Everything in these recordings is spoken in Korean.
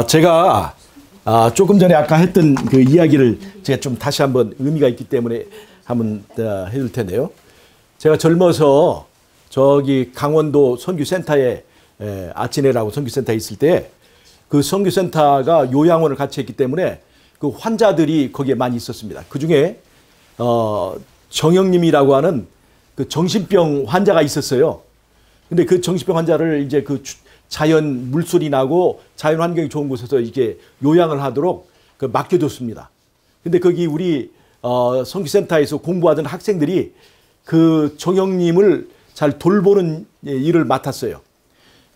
제가 조금 전에 아까 했던 그 이야기를 제가 좀 다시 한번 의미가 있기 때문에 한번 해줄 텐데요. 제가 젊어서 저기 강원도 선교센터에 아치네라고 선교센터에 있을 때 그 선교센터가 요양원을 같이 했기 때문에 그 환자들이 거기에 많이 있었습니다. 그 중에 정영님이라고 하는 그 정신병 환자가 있었어요. 근데 그 정신병 환자를 이제 그 자연 물소리 나고 자연 환경이 좋은 곳에서 이게 요양을 하도록 그 맡겨뒀습니다. 근데 거기 우리 선교센터에서 공부하던 학생들이 그 정영님을 잘 돌보는 일을 맡았어요.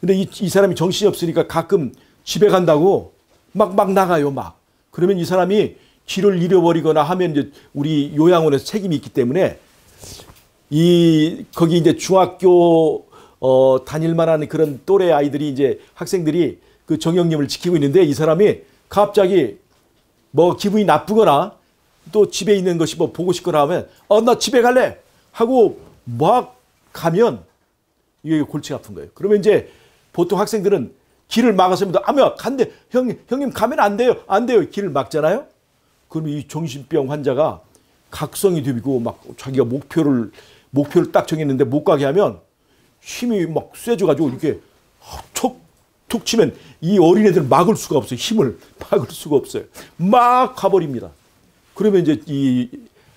근데 이 사람이 정신이 없으니까 가끔 집에 간다고 막 나가요, 막. 그러면 이 사람이 길을 잃어버리거나 하면 이제 우리 요양원에서 책임이 있기 때문에 거기 이제 중학교 다닐 만한 그런 또래 아이들이 이제 학생들이 그 정영님을 지키고 있는데 이 사람이 갑자기 뭐 기분이 나쁘거나 또 집에 있는 것이 뭐 보고 싶거나 하면 나 집에 갈래 하고 막 가면 이게 골치가 아픈 거예요. 그러면 이제 보통 학생들은 길을 막았습니다. 간대. 형님 가면 안 돼요. 안 돼요. 길을 막잖아요. 그러면 이 정신병 환자가 각성이 되고 막 자기가 목표를 딱 정했는데 못 가게 하면 힘이 막 세져가지고 이렇게 툭 치면 이 어린애들 막을 수가 없어요. 힘을 막을 수가 없어요. 막 가버립니다. 그러면 이제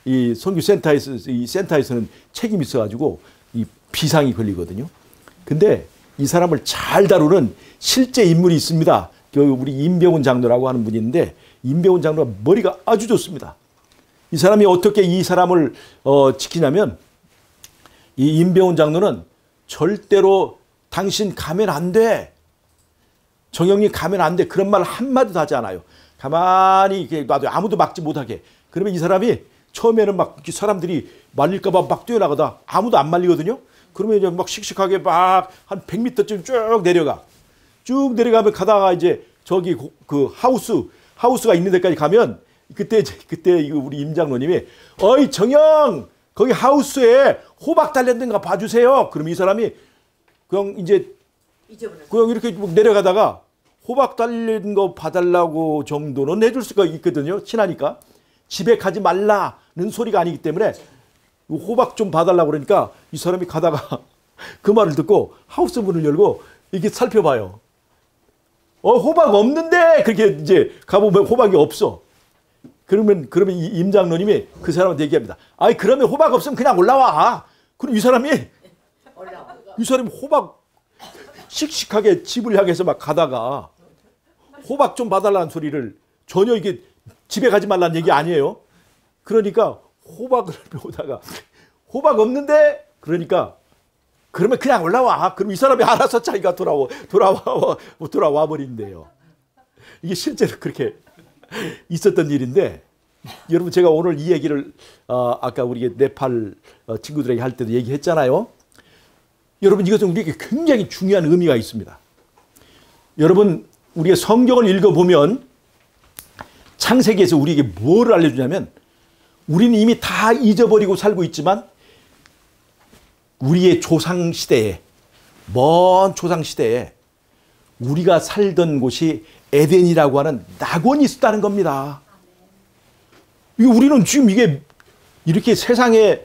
이 선교센터에서 이 센터에서는 책임이 있어가지고 이 비상이 걸리거든요. 근데 이 사람을 잘 다루는 실제 인물이 있습니다. 우리 임병훈 장로라고 하는 분이 있는데 임병훈 장로가 머리가 아주 좋습니다. 이 사람이 어떻게 이 사람을 지키냐면 이 임병훈 장로는 절대로 당신 가면 안 돼. 정영님 가면 안 돼. 그런 말 한마디도 하지 않아요. 가만히 이렇게 놔둬요. 아무도 막지 못하게. 그러면 이 사람이 처음에는 막 사람들이 말릴까봐 막 뛰어나가다 아무도 안 말리거든요. 그러면 이제 막 씩씩하게 막 한 100m쯤 쭉 내려가. 쭉 내려가면 가다가 이제 저기 그 하우스가 있는 데까지 가면 그때 우리 임 장로님이 어이 정영 거기 하우스에 호박 달렸는가 봐주세요. 그럼 이 사람이 그냥 이제 그냥 이렇게 내려가다가 호박 달린 거 봐달라고 정도는 해줄 수가 있거든요. 친하니까. 집에 가지 말라는 소리가 아니기 때문에 호박 좀 봐달라고 그러니까 이 사람이 가다가 그 말을 듣고 하우스 문을 열고 이렇게 살펴봐요. 호박 없는데 그렇게 이제 가보면 호박이 없어. 그러면 이 임장로님이 그 사람한테 얘기합니다. 아이 그러면 호박 없으면 그냥 올라와. 그럼 이 사람이 호박 씩씩하게 집을 향해서 막 가다가 호박 좀 봐달라는 소리를 전혀 이게 집에 가지 말라는 얘기 아니에요. 그러니까 호박을 보다가 호박 없는데 그러니까 그러면 그냥 올라와. 그럼 이 사람이 알아서 자기가 돌아와 버린대요. 이게 실제로 그렇게 있었던 일인데 여러분 제가 오늘 이 얘기를 아까 우리 네팔 친구들에게 할 때도 얘기했잖아요. 여러분 이것은 우리에게 굉장히 중요한 의미가 있습니다. 여러분 우리가 성경을 읽어보면 창세기에서 우리에게 뭐를 알려주냐면 우리는 이미 다 잊어버리고 살고 있지만 우리의 조상시대에 먼 조상시대에 우리가 살던 곳이 에덴이라고 하는 낙원이 있었다는 겁니다. 우리는 지금 이게 이렇게 세상에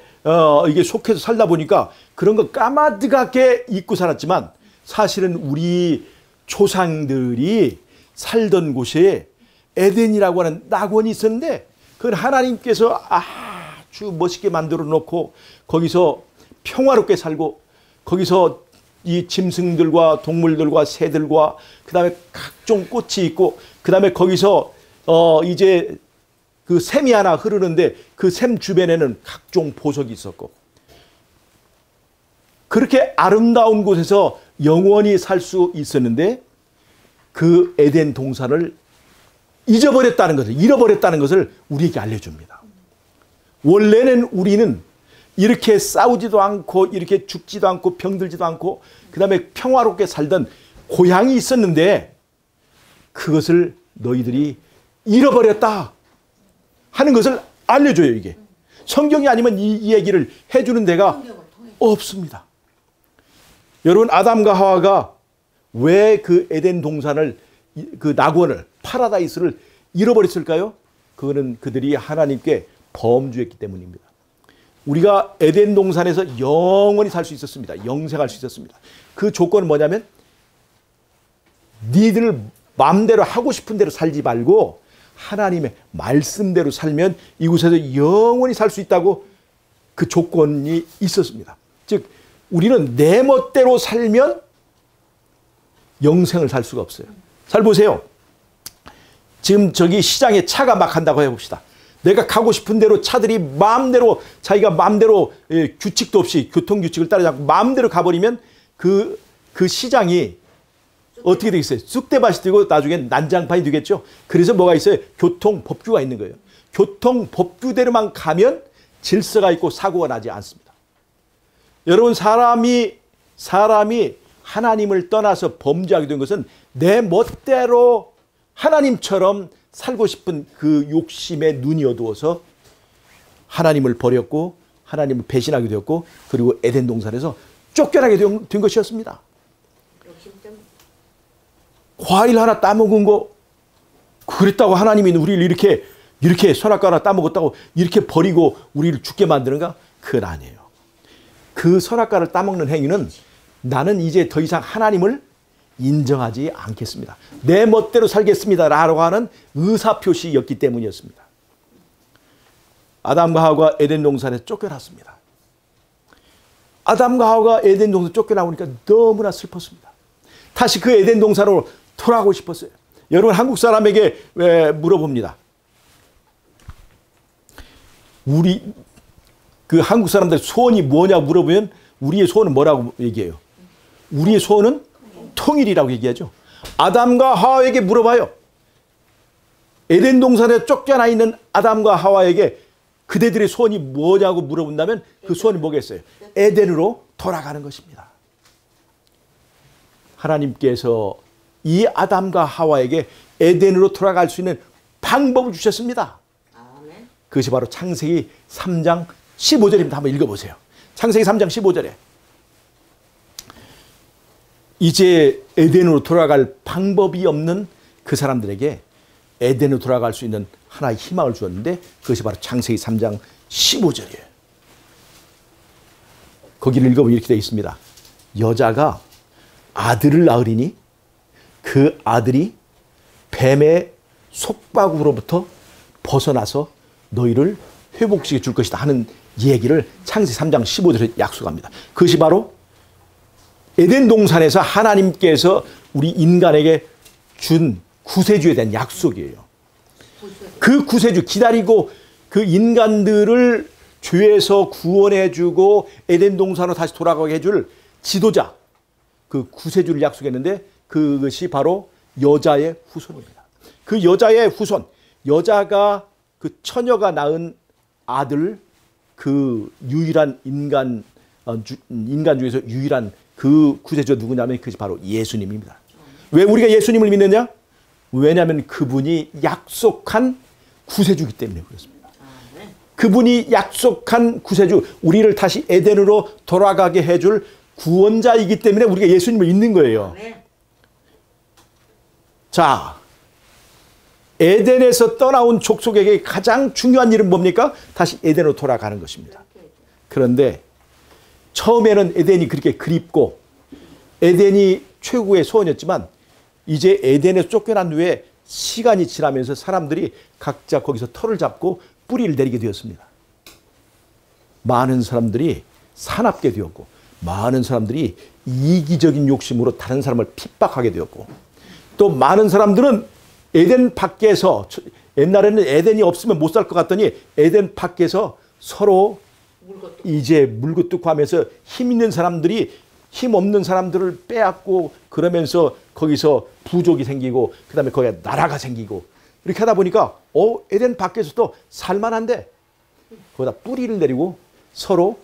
이게 속해서 살다 보니까 그런 거 까마득하게 잊고 살았지만 사실은 우리 조상들이 살던 곳에 에덴이라고 하는 낙원이 있었는데 그건 하나님께서 아주 멋있게 만들어 놓고 거기서 평화롭게 살고 거기서 이 짐승들과 동물들과 새들과 그 다음에 각종 꽃이 있고 그 다음에 거기서 이제 그 샘이 하나 흐르는데 그 샘 주변에는 각종 보석이 있었고 그렇게 아름다운 곳에서 영원히 살 수 있었는데 그 에덴 동산을 잃어버렸다는 것을 우리에게 알려줍니다. 원래는 우리는 이렇게 싸우지도 않고 이렇게 죽지도 않고 병들지도 않고 그 다음에 평화롭게 살던 고향이 있었는데 그것을 너희들이 잃어버렸다 하는 것을 알려줘요. 이게 성경이 아니면 이 얘기를 해주는 데가 없습니다. 여러분 아담과 하와가 왜 그 에덴 동산을 그 낙원을, 파라다이스를 잃어버렸을까요? 그거는 그들이 하나님께 범죄했기 때문입니다. 우리가 에덴 동산에서 영원히 살 수 있었습니다. 영생할 수 있었습니다. 그 조건은 뭐냐면 니들 마음대로 하고 싶은 대로 살지 말고 하나님의 말씀대로 살면 이곳에서 영원히 살 수 있다고 그 조건이 있었습니다. 즉 우리는 내 멋대로 살면 영생을 살 수가 없어요. 잘 보세요. 지금 저기 시장에 차가 막 한다고 해봅시다. 내가 가고 싶은 대로 차들이 마음대로 자기가 마음대로 규칙도 없이 교통규칙을 따르지 않고 마음대로 가버리면 그 시장이 어떻게 되겠어요? 쑥대밭이 되고 나중에 난장판이 되겠죠. 그래서 뭐가 있어요? 교통법규가 있는 거예요. 교통법규대로만 가면 질서가 있고 사고가 나지 않습니다. 여러분 사람이 하나님을 떠나서 범죄하게 된 것은 내 멋대로 하나님처럼 살고 싶은 그 욕심에 눈이 어두워서 하나님을 버렸고 하나님을 배신하게 되었고 그리고 에덴 동산에서 쫓겨나게 된 것이었습니다. 과일 하나 따먹은 거 그랬다고 하나님이 우리를 이렇게 선악과 하나 따먹었다고 이렇게 버리고 우리를 죽게 만드는가? 그건 아니에요. 그 선악과를 따먹는 행위는 나는 이제 더 이상 하나님을 인정하지 않겠습니다. 내 멋대로 살겠습니다 라고 하는 의사표시였기 때문이었습니다. 아담과 하와가 에덴 동산에서 쫓겨났습니다. 아담과 하와가 에덴 동산에서 쫓겨나오니까 너무나 슬펐습니다. 다시 그 에덴 동산으로 돌아가고 싶었어요. 여러분 한국 사람에게 물어봅니다. 우리 그 한국 사람들 소원이 뭐냐고 물어보면 우리의 소원은 뭐라고 얘기해요? 우리의 소원은 통일이라고 얘기하죠. 아담과 하와에게 물어봐요. 에덴 동산에 쫓겨나 있는 아담과 하와에게 그대들의 소원이 뭐냐고 물어본다면 그 소원이 뭐겠어요? 에덴으로 돌아가는 것입니다. 하나님께서 이 아담과 하와에게 에덴으로 돌아갈 수 있는 방법을 주셨습니다. 그것이 바로 창세기 3장 15절입니다. 한번 읽어보세요. 창세기 3장 15절에 이제 에덴으로 돌아갈 방법이 없는 그 사람들에게 에덴으로 돌아갈 수 있는 하나의 희망을 주었는데 그것이 바로 창세기 3장 15절이에요. 거기를 읽어보면 이렇게 되어 있습니다. 여자가 아들을 낳으리니 그 아들이 뱀의 속박으로부터 벗어나서 너희를 회복시켜 줄 것이다 하는 얘기를 창세기 3장 15절에 약속합니다. 그것이 바로 에덴 동산에서 하나님께서 우리 인간에게 준 구세주에 대한 약속이에요. 그 구세주 기다리고 그 인간들을 죄에서 구원해주고 에덴 동산으로 다시 돌아가게 해줄 지도자 그 구세주를 약속했는데 그것이 바로 여자의 후손입니다. 그 여자의 후손, 여자가 그 처녀가 낳은 아들 그 유일한 인간 중에서 유일한 그 구세주가 누구냐면 그것이 바로 예수님입니다. 왜 우리가 예수님을 믿느냐? 왜냐하면 그분이 약속한 구세주이기 때문에 그렇습니다. 그분이 약속한 구세주, 우리를 다시 에덴으로 돌아가게 해줄 구원자이기 때문에 우리가 예수님을 믿는 거예요. 자, 에덴에서 떠나온 족속에게 가장 중요한 일은 뭡니까? 다시 에덴으로 돌아가는 것입니다. 그런데 처음에는 에덴이 그렇게 그립고 에덴이 최고의 소원이었지만 이제 에덴에서 쫓겨난 후에 시간이 지나면서 사람들이 각자 거기서 터를 잡고 뿌리를 내리게 되었습니다. 많은 사람들이 사납게 되었고 많은 사람들이 이기적인 욕심으로 다른 사람을 핍박하게 되었고 또 많은 사람들은 에덴 밖에서 옛날에는 에덴이 없으면 못 살 것 같더니 에덴 밖에서 서로 이제 물고 뜯고 하면서 힘 있는 사람들이 힘 없는 사람들을 빼앗고 그러면서 거기서 부족이 생기고 그다음에 거기에 나라가 생기고 이렇게 하다 보니까 에덴 밖에서도 살만한데 거기다 뿌리를 내리고 서로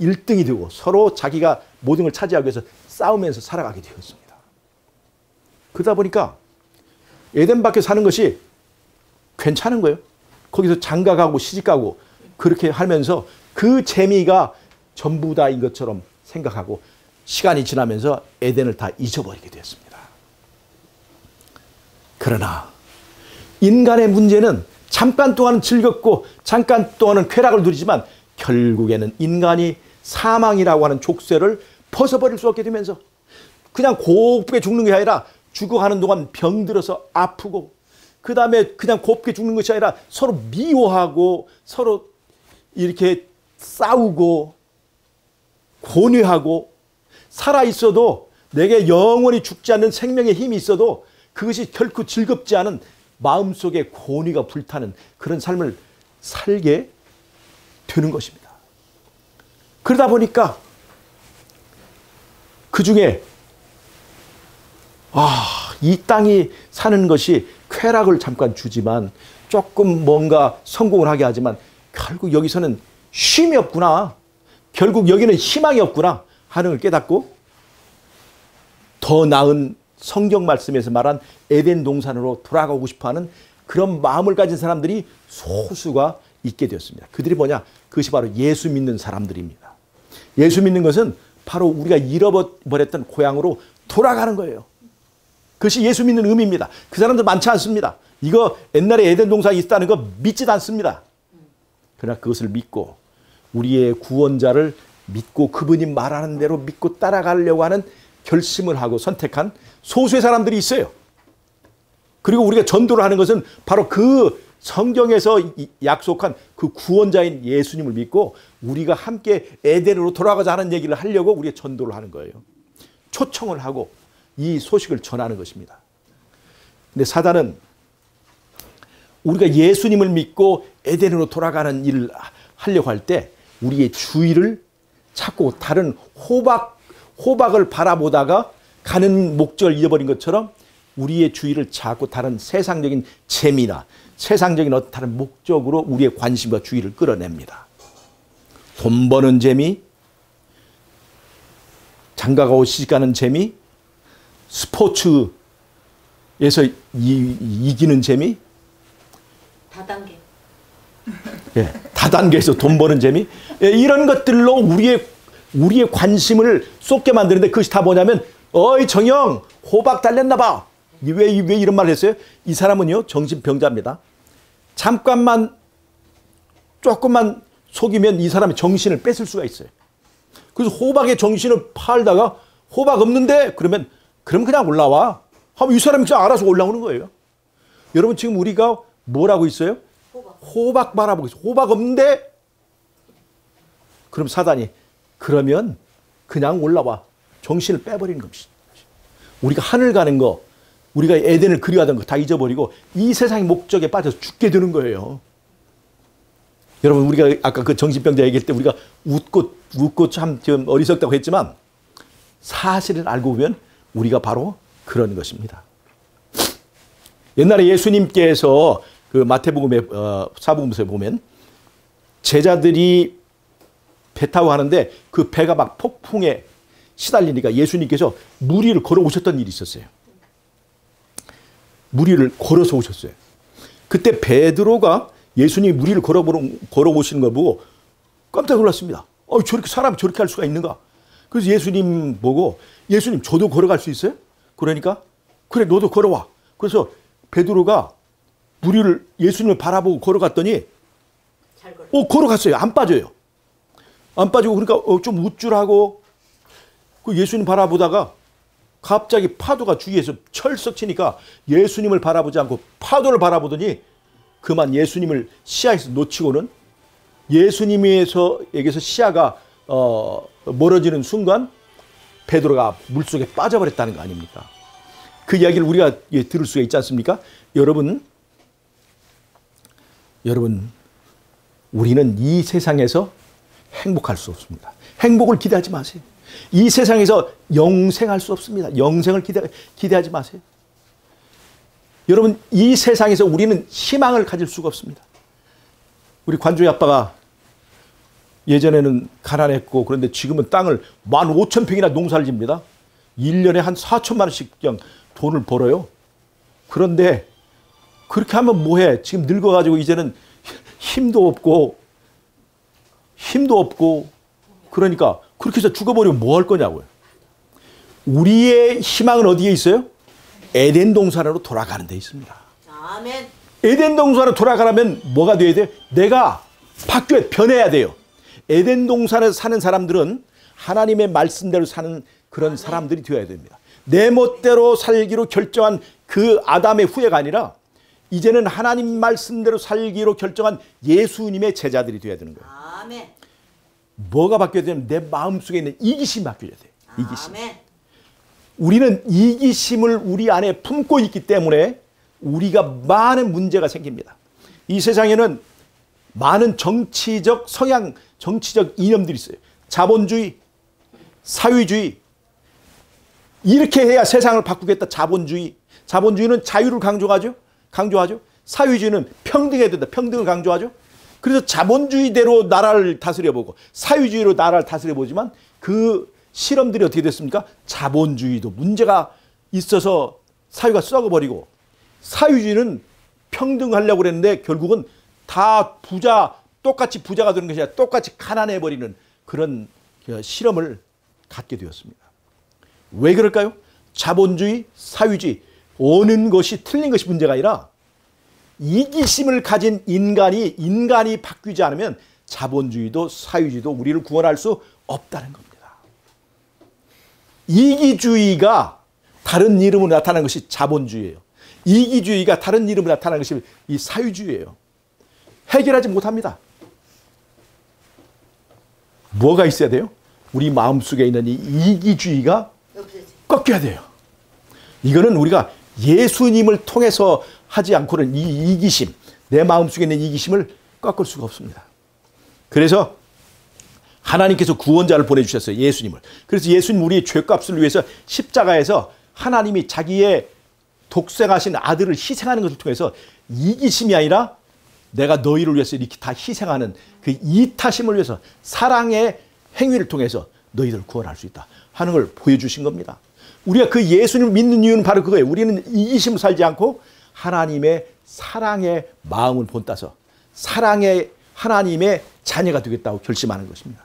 1등이 되고 서로 자기가 모든 걸 차지하기 위해서 싸우면서 살아가게 되었습니다. 그러다 보니까 에덴 밖에 사는 것이 괜찮은 거예요. 거기서 장가가고 시집가고 그렇게 하면서 그 재미가 전부 다인 것처럼 생각하고 시간이 지나면서 에덴을 다 잊어버리게 되었습니다. 그러나 인간의 문제는 잠깐 동안은 즐겁고 잠깐 동안은 쾌락을 누리지만 결국에는 인간이 사망이라고 하는 족쇄를 벗어버릴 수 없게 되면서 그냥 곱게 죽는 게 아니라 죽어가는 동안 병들어서 아프고 그 다음에 그냥 곱게 죽는 것이 아니라 서로 미워하고 서로 이렇게 싸우고 고뇌하고 살아있어도 내게 영원히 죽지 않는 생명의 힘이 있어도 그것이 결코 즐겁지 않은 마음속에 고뇌가 불타는 그런 삶을 살게 되는 것입니다. 그러다 보니까 그 중에 이 땅이 사는 것이 쾌락을 잠깐 주지만 조금 뭔가 성공을 하게 하지만 결국 여기서는 쉼이 없구나. 결국 여기는 희망이 없구나 하는 걸 깨닫고 더 나은 성경 말씀에서 말한 에덴 동산으로 돌아가고 싶어하는 그런 마음을 가진 사람들이 소수가 있게 되었습니다. 그들이 뭐냐? 그것이 바로 예수 믿는 사람들입니다. 예수 믿는 것은 바로 우리가 잃어버렸던 고향으로 돌아가는 거예요. 그것이 예수 믿는 의미입니다. 그 사람들 많지 않습니다. 이거 옛날에 에덴 동산이 있다는 거 믿지도 않습니다. 그러나 그것을 믿고 우리의 구원자를 믿고 그분이 말하는 대로 믿고 따라가려고 하는 결심을 하고 선택한 소수의 사람들이 있어요. 그리고 우리가 전도를 하는 것은 바로 그 성경에서 약속한 그 구원자인 예수님을 믿고 우리가 함께 에덴으로 돌아가자 하는 얘기를 하려고 우리가 전도를 하는 거예요. 초청을 하고 이 소식을 전하는 것입니다. 근데 사단은 우리가 예수님을 믿고 에덴으로 돌아가는 일을 하려고 할 때 우리의 주의를 찾고 다른 호박을 바라보다가 가는 목적을 잃어버린 것처럼 우리의 주의를 찾고 다른 세상적인 재미나 세상적인 어떤 다른 목적으로 우리의 관심과 주의를 끌어냅니다. 돈 버는 재미, 장가가고 시집가는 재미, 스포츠에서 이기는 재미, 다단계. 예, 다단계에서 돈 버는 재미, 예, 이런 것들로 우리의 관심을 쏟게 만드는데 그것이 다 뭐냐면 어이 정영 호박 달렸나 봐. 왜 이런 말을 했어요? 이 사람은요 정신병자입니다. 잠깐만 조금만 속이면 이 사람의 정신을 뺏을 수가 있어요. 그래서 호박의 정신을 팔다가 호박 없는데 그럼 그냥 올라와. 하면 이 사람이 그냥 알아서 올라오는 거예요. 여러분 지금 우리가 뭘 하고 있어요? 호박 바라보고 있어요. 호박 없는데 그럼 사단이 그러면 그냥 올라와. 정신을 빼버리는 겁니다. 우리가 하늘 가는 거 우리가 에덴을 그리워하던 거 다 잊어버리고 이 세상의 목적에 빠져서 죽게 되는 거예요. 여러분 우리가 아까 그 정신병자 얘기할 때 우리가 웃고 참 어리석다고 했지만 사실을 알고 보면 우리가 바로 그런 것입니다. 옛날에 예수님께서 그 마태복음의 사복음서에 보면 제자들이 배 타고 가는데 그 배가 막 폭풍에 시달리니까 예수님께서 물 위를 걸어오셨던 일이 있었어요. 물 위를 걸어서 오셨어요. 그때 베드로가 예수님이 물 위를 걸어오시는 걸 보고 깜짝 놀랐습니다. 저렇게 사람이 저렇게 할 수가 있는가? 그래서 예수님 보고 예수님 저도 걸어갈 수 있어요? 그러니까 그래 너도 걸어와. 그래서 베드로가 물 위를 예수님을 바라보고 걸어갔더니 걸어갔어요. 안 빠져요. 안 빠지고 그러니까 좀 우쭐하고 그 예수님 바라보다가 갑자기 파도가 주위에서 철썩 치니까 예수님을 바라보지 않고 파도를 바라보더니 그만 예수님을 시야에서 놓치고는 예수님에게서 시야가 멀어지는 순간 베드로가 물속에 빠져버렸다는 거 아닙니까? 그 이야기를 우리가 들을 수가 있지 않습니까? 여러분 우리는 이 세상에서 행복할 수 없습니다. 행복을 기대하지 마세요. 이 세상에서 영생할 수 없습니다. 영생을 기대하지 마세요. 여러분 이 세상에서 우리는 희망을 가질 수가 없습니다. 우리 관조의 아빠가 예전에는 가난했고 그런데 지금은 땅을 15,000평이나 농사를 집니다. 1년에 한 4천만 원씩 그냥 돈을 벌어요. 그런데 그렇게 하면 뭐해? 지금 늙어가지고 이제는 힘도 없고 그러니까 그렇게 해서 죽어버리면 뭐 할 거냐고요. 우리의 희망은 어디에 있어요? 에덴 동산으로 돌아가는 데 있습니다. 아멘. 에덴 동산으로 돌아가려면 뭐가 돼야 돼요? 내가 바뀌어야 변해야 돼요. 에덴 동산에서 사는 사람들은 하나님의 말씀대로 사는 그런 사람들이 되어야 됩니다. 내 멋대로 살기로 결정한 그 아담의 후예가 아니라 이제는 하나님 말씀대로 살기로 결정한 예수님의 제자들이 되어야 되는 거예요. 아멘. 뭐가 바뀌어야 되냐면 내 마음속에 있는 이기심이 바뀌어야 돼요. 이기심. 아멘. 우리는 이기심을 우리 안에 품고 있기 때문에 우리가 많은 문제가 생깁니다. 이 세상에는 많은 정치적 성향, 정치적 이념들이 있어요. 자본주의, 사회주의. 이렇게 해야 세상을 바꾸겠다. 자본주의. 자본주의는 자유를 강조하죠. 사회주의는 평등해야 된다. 평등을 강조하죠. 그래서 자본주의대로 나라를 다스려보고 사회주의로 나라를 다스려보지만 그 실험들이 어떻게 됐습니까? 자본주의도 문제가 있어서 사회가 썩어버리고 사회주의는 평등하려고 그랬는데 결국은 다 똑같이 부자가 되는 것이 아니라 똑같이 가난해버리는 그런 실험을 갖게 되었습니다. 왜 그럴까요? 자본주의, 사회주의 어느 것이 틀린 것이 문제가 아니라 이기심을 가진 인간이 바뀌지 않으면 자본주의도 사회주의도 우리를 구원할 수 없다는 겁니다. 이기주의가 다른 이름으로 나타나는 것이 자본주의예요. 이기주의가 다른 이름으로 나타나는 것이 이 사회주의예요. 해결하지 못합니다. 뭐가 있어야 돼요? 우리 마음속에 있는 이 이기주의가 꺾여야 돼요. 이거는 우리가 예수님을 통해서 하지 않고는 이 이기심, 내 마음속에 있는 이기심을 꺾을 수가 없습니다. 그래서 하나님께서 구원자를 보내주셨어요. 예수님을. 그래서 예수님 우리의 죄값을 위해서 십자가에서 하나님이 자기의 독생하신 아들을 희생하는 것을 통해서 이기심이 아니라 내가 너희를 위해서 이렇게 다 희생하는 그 이타심을 위해서 사랑의 행위를 통해서 너희들을 구원할 수 있다 하는 걸 보여주신 겁니다. 우리가 그 예수님을 믿는 이유는 바로 그거예요. 우리는 이기심을 살지 않고 하나님의 사랑의 마음을 본따서 사랑의 하나님의 자녀가 되겠다고 결심하는 것입니다.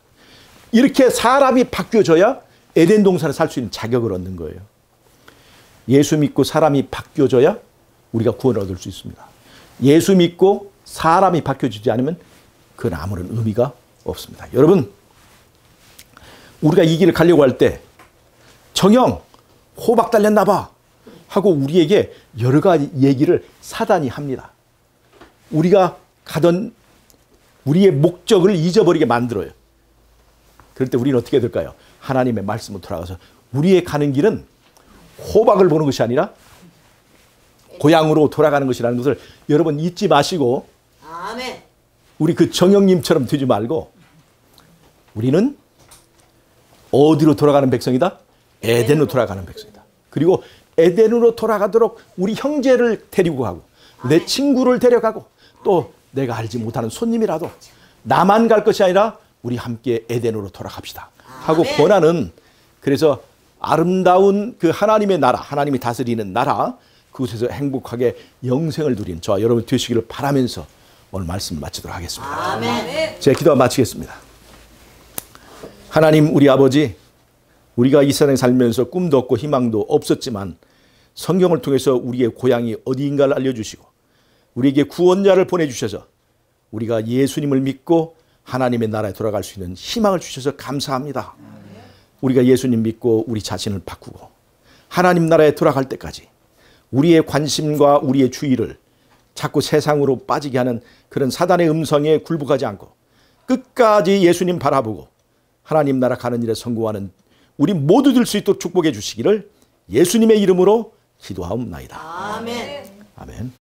이렇게 사람이 바뀌어져야 에덴 동산에 살 수 있는 자격을 얻는 거예요. 예수 믿고 사람이 바뀌어져야 우리가 구원을 얻을 수 있습니다. 예수 믿고 사람이 바뀌어지지 않으면 그건 아무런 의미가 없습니다. 여러분, 우리가 이 길을 가려고 할 때 정형 호박 달렸나 봐 하고 우리에게 여러 가지 얘기를 사단이 합니다. 우리가 가던 우리의 목적을 잊어버리게 만들어요. 그럴 때 우리는 어떻게 될까요? 하나님의 말씀으로 돌아가서 우리의 가는 길은 호박을 보는 것이 아니라 고향으로 돌아가는 것이라는 것을 여러분 잊지 마시고 아멘. 우리 그 정형님처럼 되지 말고 우리는 어디로 돌아가는 백성이다? 에덴으로 돌아가는 백성이다. 그리고 에덴으로 돌아가도록 우리 형제를 데리고 가고 내 친구를 데려가고 또 내가 알지 못하는 손님이라도 나만 갈 것이 아니라 우리 함께 에덴으로 돌아갑시다 하고 권하는, 그래서 아름다운 그 하나님의 나라, 하나님이 다스리는 나라, 그곳에서 행복하게 영생을 누리는 저와 여러분 되시기를 바라면서 오늘 말씀 마치도록 하겠습니다. 아멘. 제가 기도와 마치겠습니다. 하나님 우리 아버지, 우리가 이 세상에 살면서 꿈도 없고 희망도 없었지만 성경을 통해서 우리의 고향이 어디인가를 알려주시고 우리에게 구원자를 보내주셔서 우리가 예수님을 믿고 하나님의 나라에 돌아갈 수 있는 희망을 주셔서 감사합니다. 우리가 예수님 믿고 우리 자신을 바꾸고 하나님 나라에 돌아갈 때까지 우리의 관심과 우리의 주의를 자꾸 세상으로 빠지게 하는 그런 사단의 음성에 굴복하지 않고 끝까지 예수님 바라보고 하나님 나라 가는 일에 성공하는 우리 모두 될 수 있도록 축복해 주시기를 예수님의 이름으로 기도하옵나이다. 아멘. 아멘.